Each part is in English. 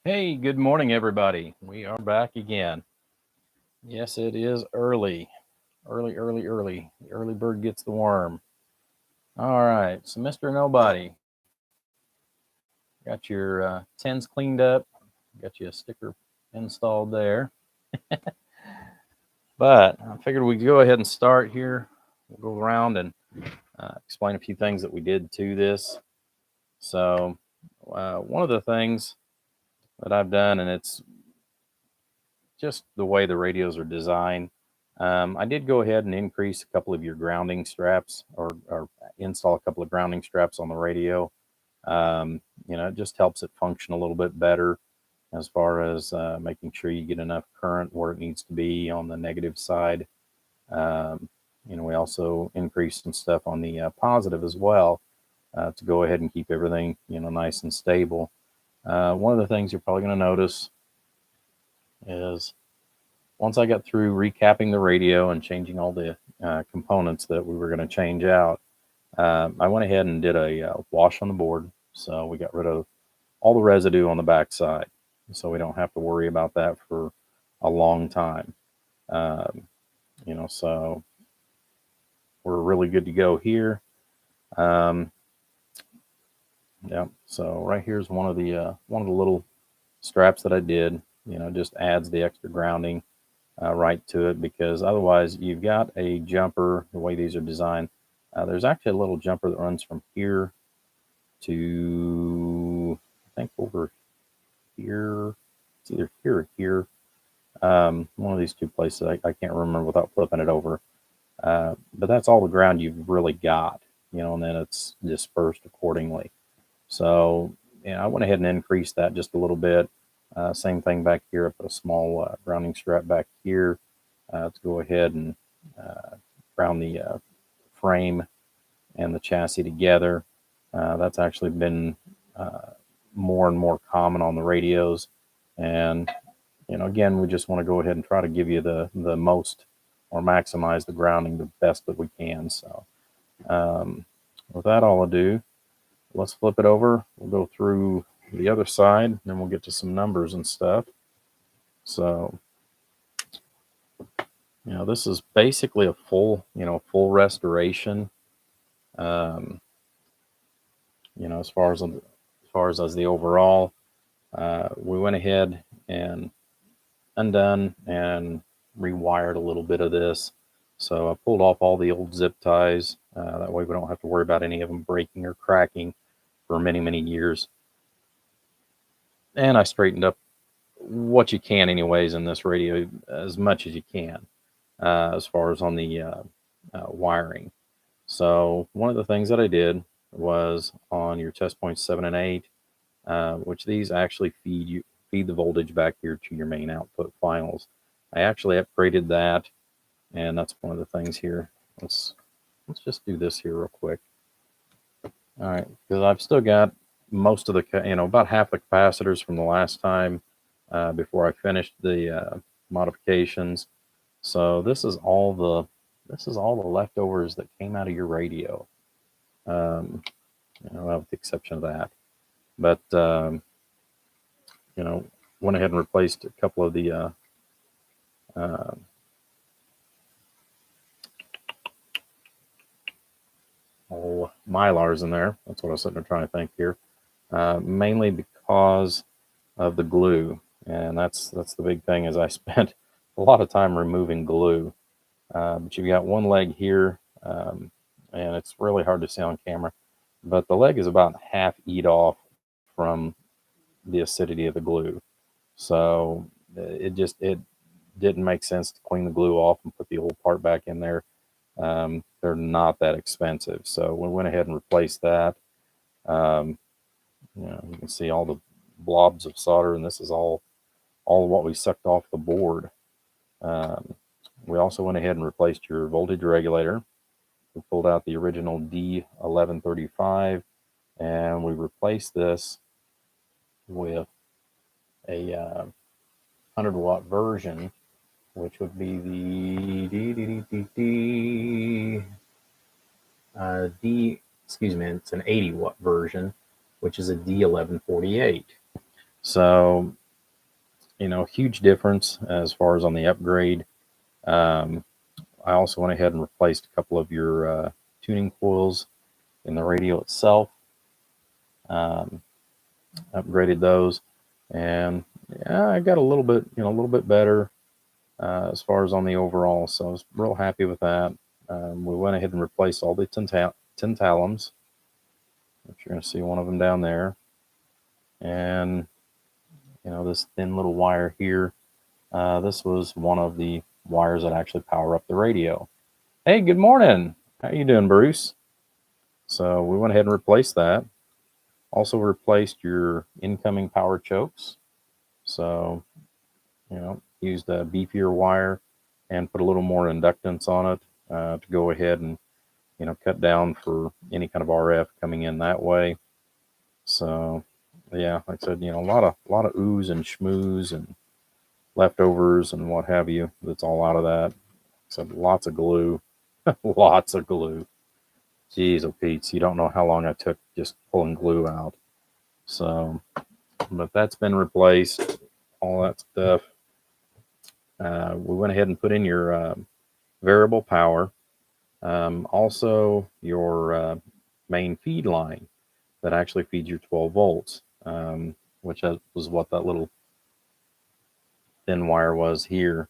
Hey, good morning, everybody. We are back again. Yes, it is early. Early, early, early. The early bird gets the worm. All right. So, Mr. Nobody, got your tins cleaned up, got you a sticker installed there. But I figured we'd go ahead and start here. We'll go around and explain a few things that we did to this. So, one of the things that I've done, and it's just the way the radios are designed. I did go ahead and increase a couple of your grounding straps or install a couple of grounding straps on the radio. It just helps it function a little bit better as far as making sure you get enough current where it needs to be on the negative side. Um, we also increased some stuff on the positive as well to go ahead and keep everything, nice and stable. One of the things you're probably going to notice is once I got through recapping the radio and changing all the components that we were going to change out, I went ahead and did a wash on the board. So we got rid of all the residue on the backside. So we don't have to worry about that for a long time. Um, so we're really good to go here. Um, yeah. So right here's one of the little straps that I did. Just adds the extra grounding right to it, because otherwise you've got a jumper. The way these are designed, there's actually a little jumper that runs from here to, I think, over here. It's either here or here. One of these two places. I can't remember without flipping it over. But that's all the ground you've really got, and then it's dispersed accordingly. So, I went ahead and increased that just a little bit. Same thing back here. I put a small grounding strap back here to go ahead and uh, ground the frame and the chassis together. That's actually been uh, more and more common on the radios. And, again, we just want to go ahead and try to give you the most or maximize the grounding the best that we can. So, um, with that all ado, let's flip it over. We'll go through the other side, and then we'll get to some numbers and stuff. So, this is basically a full restoration. Um, as far as the overall, we went ahead and undone and rewired a little bit of this. So I pulled off all the old zip ties. That way we don't have to worry about any of them breaking or cracking for many, many years. And I straightened up what you can, anyways, in this radio as much as you can, as far as on the wiring. So one of the things that I did was on your test points 7 and 8, which these actually feed the voltage back here to your main output finals. I actually upgraded that, and that's one of the things here. Let's just do this here real quick. All right, because I've still got most of the about half the capacitors from the last time before I finished the modifications. So this is all the leftovers that came out of your radio, um, with the exception of that. But you know, went ahead and replaced a couple of the uh, Mylars in there. That's what I was sitting there trying to think here. Mainly because of the glue, and that's the big thing. Is I spent a lot of time removing glue. But you've got one leg here, and it's really hard to see on camera. But the leg is about half eat off from the acidity of the glue. So it didn't make sense to clean the glue off and put the old part back in there. They're not that expensive, so we went ahead and replaced that. Um, you can see all the blobs of solder, and this is all of what we sucked off the board. Um, we also went ahead and replaced your voltage regulator. We pulled out the original D1135, and we replaced this with a 100-watt version, which would be the excuse me, it's an 80-watt version, which is a D1148. So, you know, huge difference as far as on the upgrade. Um, I also went ahead and replaced a couple of your tuning coils in the radio itself. Um, Upgraded those, and yeah, I got a little bit, you know, a little bit better as far as on the overall. So I was real happy with that. We went ahead and replaced all the tantalums, which you're going to see one of them down there, and you know this thin little wire here. This was one of the wires that actually power up the radio. Hey, good morning. How you doing, Bruce? So we went ahead and replaced that. Also replaced your incoming power chokes. So, you know, used a beefier wire and put a little more inductance on it to go ahead and, you know, cut down for any kind of RF coming in that way. So, yeah, like I said, you know, a lot of oohs and schmoos and leftovers and what have you. That's all out of that. So lots of glue, lots of glue. Jeez, oh Pete, you don't know how long I took just pulling glue out. So, but that's been replaced. All that stuff. We went ahead and put in your variable power. Also, your main feed line that actually feeds your 12 volts, which was what that little thin wire was here.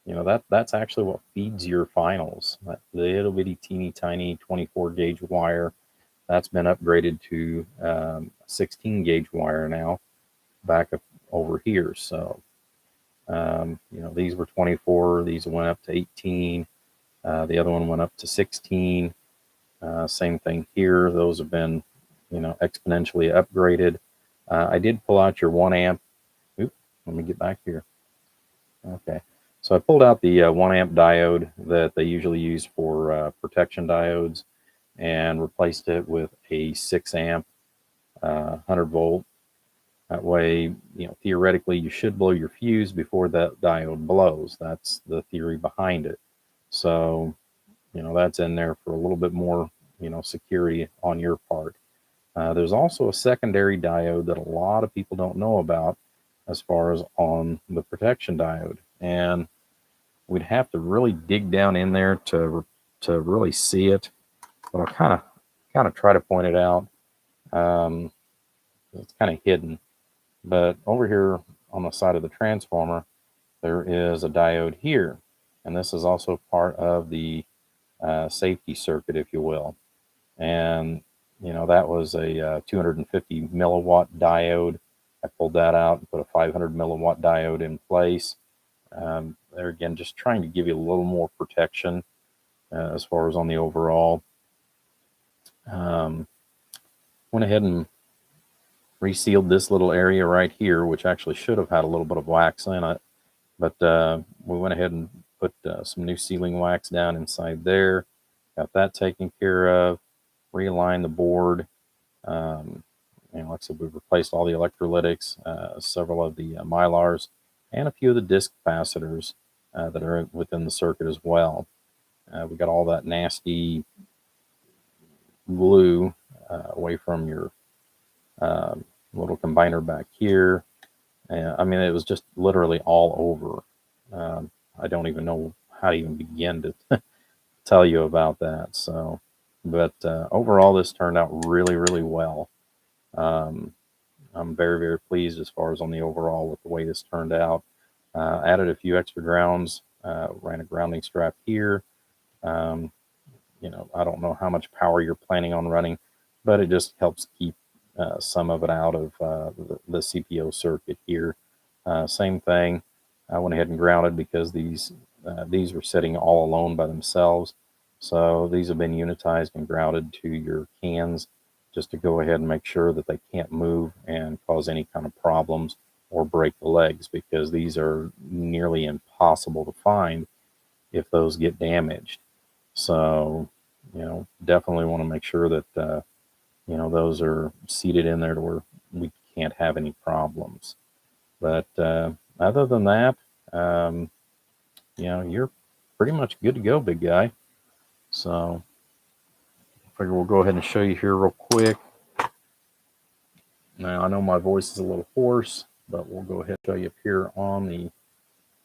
You know, that's actually what feeds your finals. That little bitty teeny tiny 24 gauge wire, that's been upgraded to 16 gauge wire now back up over here. So, you know, these were 24, these went up to 18. The other one went up to 16. Same thing here. Those have been, you know, exponentially upgraded. I did pull out your 1 amp. Oop, let me get back here. Okay. So I pulled out the 1 amp diode that they usually use for protection diodes and replaced it with a 6 amp 100 volt. That way, you know, theoretically, you should blow your fuse before that diode blows. That's the theory behind it. So, you know, that's in there for a little bit more, you know, security on your part. There's also a secondary diode that a lot of people don't know about as far as on the protection diode. And we'd have to really dig down in there to really see it. But I'll kind of try to point it out. It's kind of hidden. But over here on the side of the transformer, there is a diode here. And this is also part of the safety circuit, if you will. And, you know, that was a 250 milliwatt diode. I pulled that out and put a 500 milliwatt diode in place. There again, just trying to give you a little more protection as far as on the overall. Went ahead and resealed this little area right here, which actually should have had a little bit of wax in it. But we went ahead and put some new sealing wax down inside there. Got that taken care of. Realigned the board. And like I said, we replaced all the electrolytics, several of the Mylars, and a few of the disc capacitors that are within the circuit as well. We got all that nasty glue away from your little combiner back here. I mean, it was just literally all over. I don't even know how to even begin to tell you about that. So, but overall, this turned out really, really well. I'm very, very pleased as far as on the overall with the way this turned out. Added a few extra grounds, ran a grounding strap here. You know, I don't know how much power you're planning on running, but it just helps keep some of it out of the CPO circuit here. Same thing. I went ahead and grounded because these were sitting all alone by themselves. So these have been unitized and grounded to your cans just to go ahead and make sure that they can't move and cause any kind of problems or break the legs, because these are nearly impossible to find if those get damaged. So, you know, definitely want to make sure that, you know, those are seated in there to where we can't have any problems. But other than that, you know, you're pretty much good to go, big guy. So I figure we'll go ahead and show you here real quick. Now, I know my voice is a little hoarse, but we'll go ahead and show you up here on the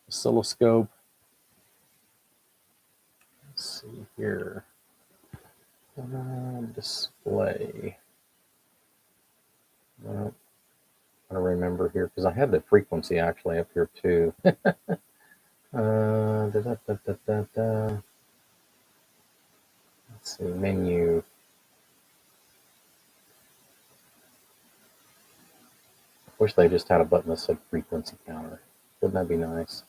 oscilloscope. Let's see here. Display. Well, I don't remember here because I had the frequency actually up here too. Let's see, menu. Wish they just had a button that said frequency counter. Wouldn't that be nice?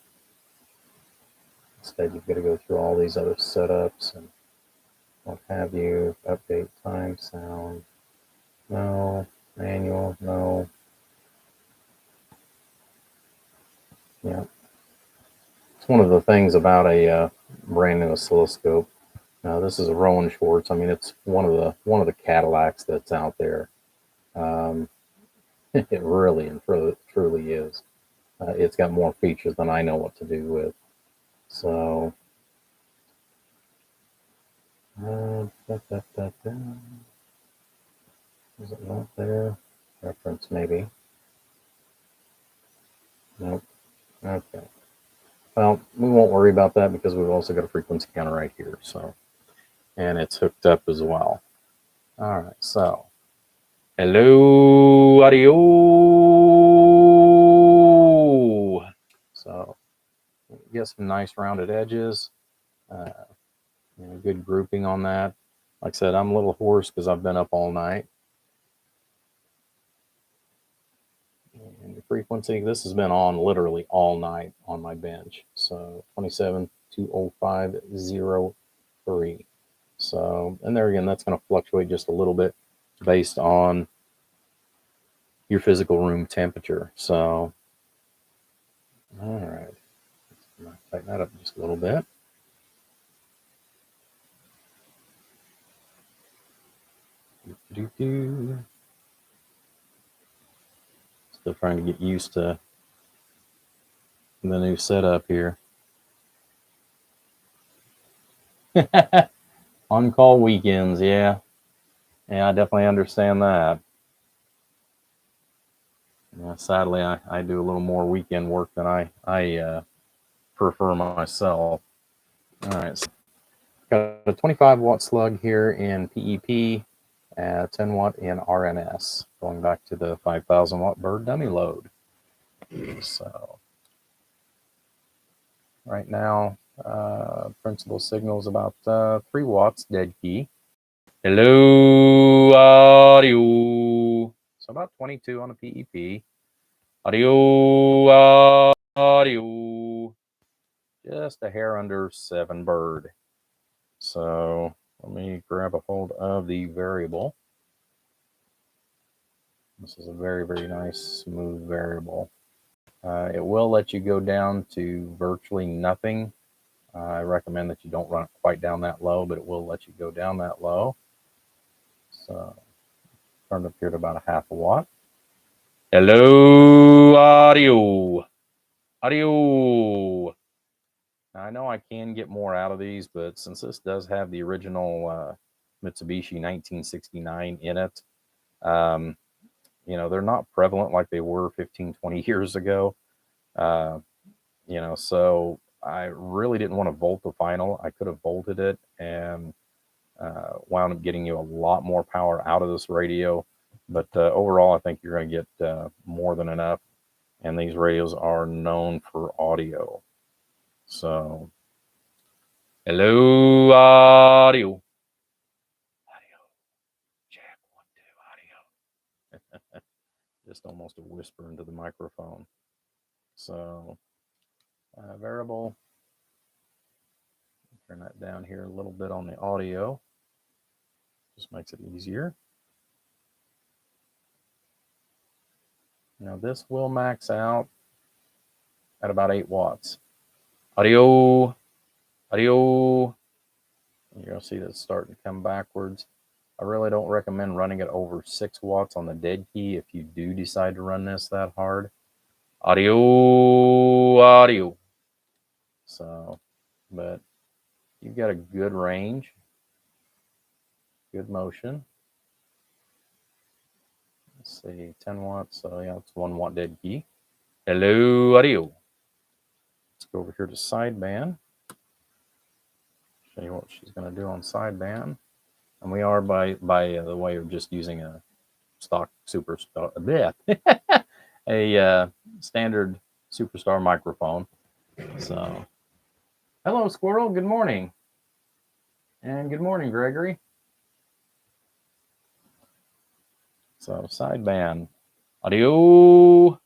Instead, you've got to go through all these other setups and what have you. Update time, sound. No. Manual, no. Yeah. It's one of the things about a brand new oscilloscope. Now, this is a Rowan Schwartz. I mean, it's one of the Cadillacs that's out there. It really and truly is. It's got more features than I know what to do with. So, is it not there? Reference maybe. Nope. Okay. Well, we won't worry about that because we've also got a frequency counter right here. So, and it's hooked up as well. All right. So, hello, audio. So, get some nice rounded edges. Good grouping on that. Like I said, I'm a little hoarse because I've been up all night. And the frequency, this has been on literally all night on my bench. So 27-205-03. So, and there again, that's going to fluctuate just a little bit based on your physical room temperature. So, all right. Let's tighten that up just a little bit. Still trying to get used to the new setup here. On-call weekends, yeah. Yeah, I definitely understand that. Yeah, sadly, I do a little more weekend work than I prefer myself. All right, so got a 25 watt slug here in PEP, 10 watt in RNS, going back to the 5,000 watt bird dummy load. So right now, principal signal is about 3 watts dead key. Hello, audio. So about 22 on the PEP. Audio, audio. Just a hair under 7 bird. So let me grab a hold of the variable. This is a very, very nice, smooth variable. It will let you go down to virtually nothing. I recommend that you don't run it quite down that low, but it will let you go down that low. So turned up here to about a half a watt. Hello, audio. Audio. Now, I know I can get more out of these, but since this does have the original Mitsubishi 1969 in it, they're not prevalent like they were 15, 20 years ago. So I really didn't want to volt the final. I could have volted it and wound up getting you a lot more power out of this radio. But overall, I think you're going to get more than enough. And these radios are known for audio. So, hello, audio. Audio. Check 1, 2, audio. Just almost a whisper into the microphone. So, variable. Turn that down here a little bit on the audio. Just makes it easier. Now this will max out at about 8 watts. Audio, audio. You're going to see that it's starting to come backwards. I really don't recommend running it over 6 watts on the dead key if you do decide to run this that hard. Audio, audio. So, but you've got a good range, good motion. Let's let's see, 10 watts. So yeah, it's 1 watt dead key. Hello, audio. Let's go over here to sideband. Show you what she's going to do on sideband. And we are, by the way, of just using a stock Superstar, a standard Superstar microphone. So, hello, Squirrel. Good morning. And good morning, Gregory. So, sideband. Audio.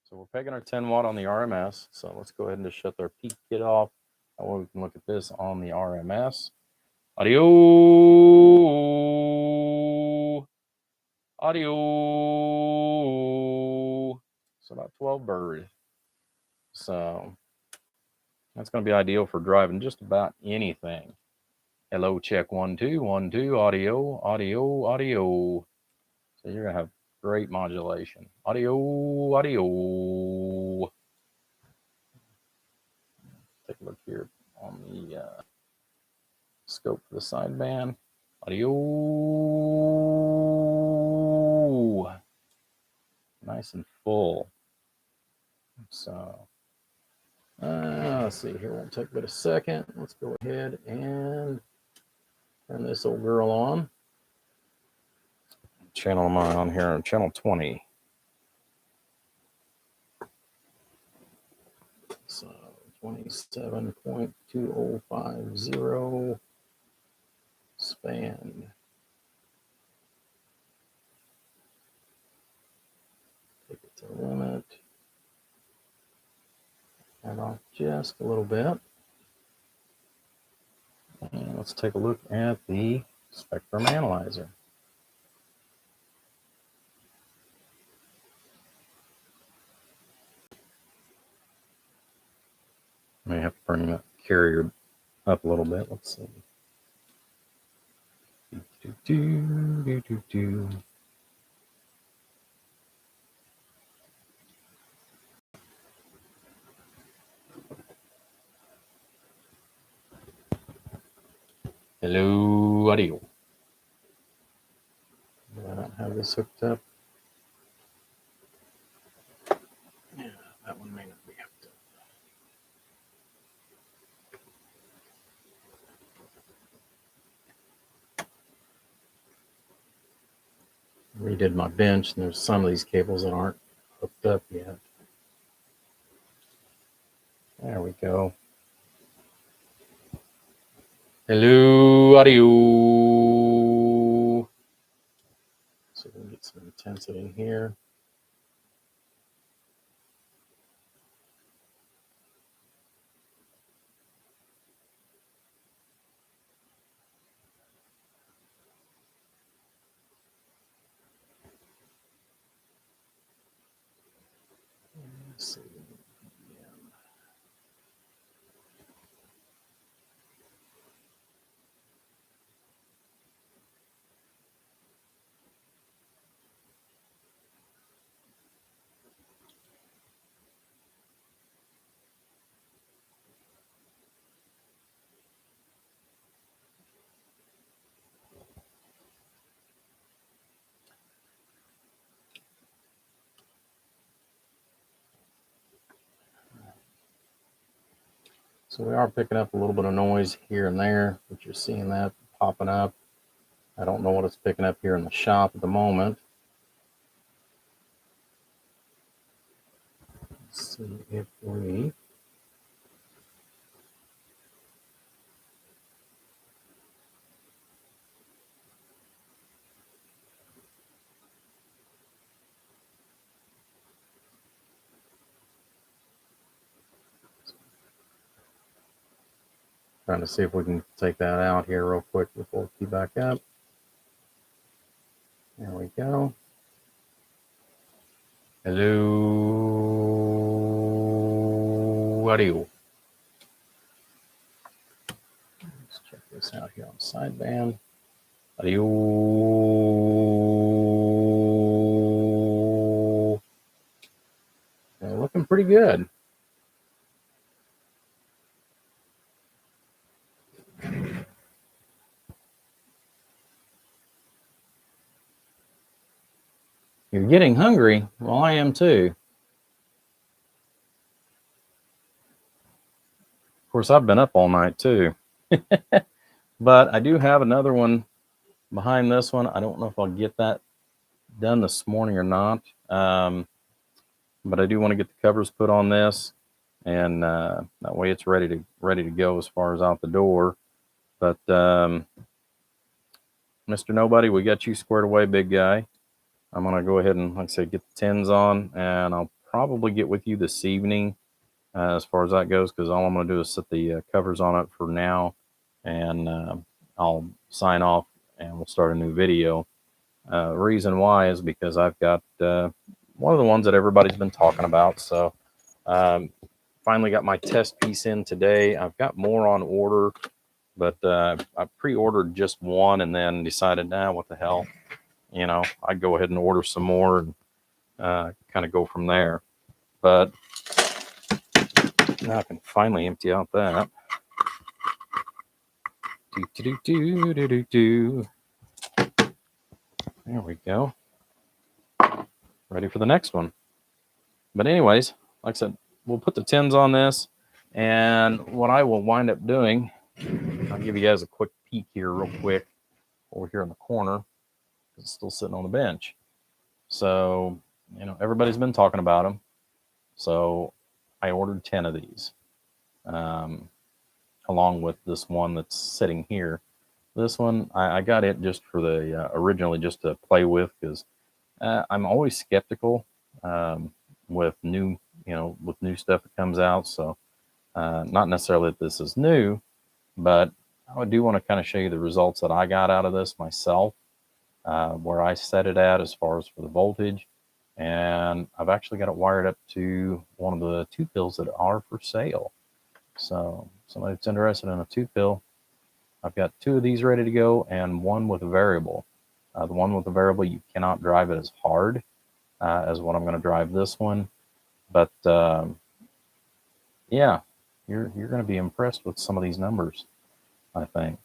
So we're pegging our 10 watt on the RMS. So let's go ahead and just shut our peak kit off. That way we can look at this on the RMS. Audio. So about 12 bird. So that's going to be ideal for driving just about anything. Hello, check 1 2 1 2 audio. So you're going to have great modulation. Audio. Take a look here on the scope for the sideband. Audio. Nice and full. So let's see here. Won't take but a second. Let's go ahead and turn this old girl on. Channel am I on here? Channel 20. So 27.2050 span. Take it to the limit. And off just a little bit. And let's take a look at the spectrum analyzer. May have to bring that carrier up a little bit. Let's see. Hello, audio. Do I not have this hooked up? Yeah, that one may not be hooked up. Redid my bench, and there's some of these cables that aren't hooked up yet. There we go. Hello, audio. So we can get some intensity in here. Let's see. So we are picking up a little bit of noise here and there, but you're seeing that popping up. I don't know what it's picking up here in the shop at the moment. Let's see if we trying to see if we can take that out here real quick before we key back up. There we go. Hello, audio. Let's check this out here on sideband. Audio. They're looking pretty good. You're getting hungry? Well, I am too. Of course, I've been up all night too. But I do have another one behind this one. I don't know if I'll get that done this morning or not. But I do want to get the covers put on this, and that way it's ready to go as far as out the door. But Mr. Nobody, we got you squared away, big guy. I'm gonna go ahead and, like I said, get the tins on, and I'll probably get with you this evening as far as that goes, because all I'm gonna do is set the covers on it for now, and I'll sign off and we'll start a new video. Reason why is because I've got one of the ones that everybody's been talking about. So finally got my test piece in today. I've got more on order, but I pre-ordered just one and then decided, nah, what the hell, I'd go ahead and order some more and kind of go from there. But now I can finally empty out that. There we go. Ready for the next one. But anyways, like I said, we'll put the tins on this, and what I will wind up doing, I'll give you guys a quick peek here real quick over here in the corner. It's still sitting on the bench. So, everybody's been talking about them. So I ordered 10 of these, along with this one that's sitting here. This one, I got it just for the, originally just to play with, because I'm always skeptical with new stuff that comes out. So not necessarily that this is new, but I do want to kind of show you the results that I got out of this myself, where I set it at as far as for the voltage. And I've actually got it wired up to one of the 2-pills that are for sale. So somebody that's interested in a 2-pill, I've got 2 of these ready to go and one with a variable. The one with the variable, you cannot drive it as hard as what I'm going to drive this one. But yeah, you're going to be impressed with some of these numbers, I think.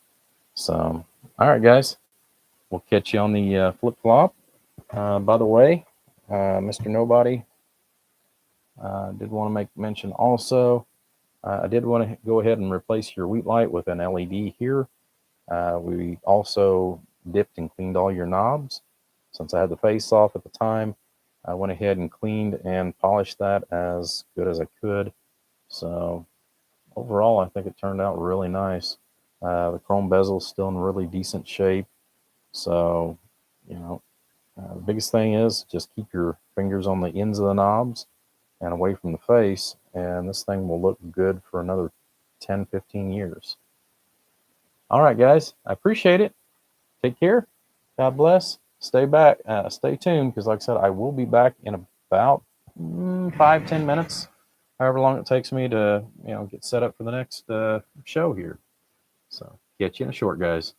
So, all right, guys, we'll catch you on the flip-flop. By the way, Mr. Nobody did want to make mention also. I did want to go ahead and replace your wheat light with an LED here. We also dipped and cleaned all your knobs. Since I had the face off at the time, I went ahead and cleaned and polished that as good as I could. So overall, I think it turned out really nice. The chrome bezel is still in really decent shape. So, the biggest thing is just keep your fingers on the ends of the knobs and away from the face, and this thing will look good for another 10, 15 years. All right, guys, I appreciate it. Take care. God bless. Stay tuned, because like I said, I will be back in about 5-10 minutes, however long it takes me to get set up for the next show here. So catch you in a short, guys.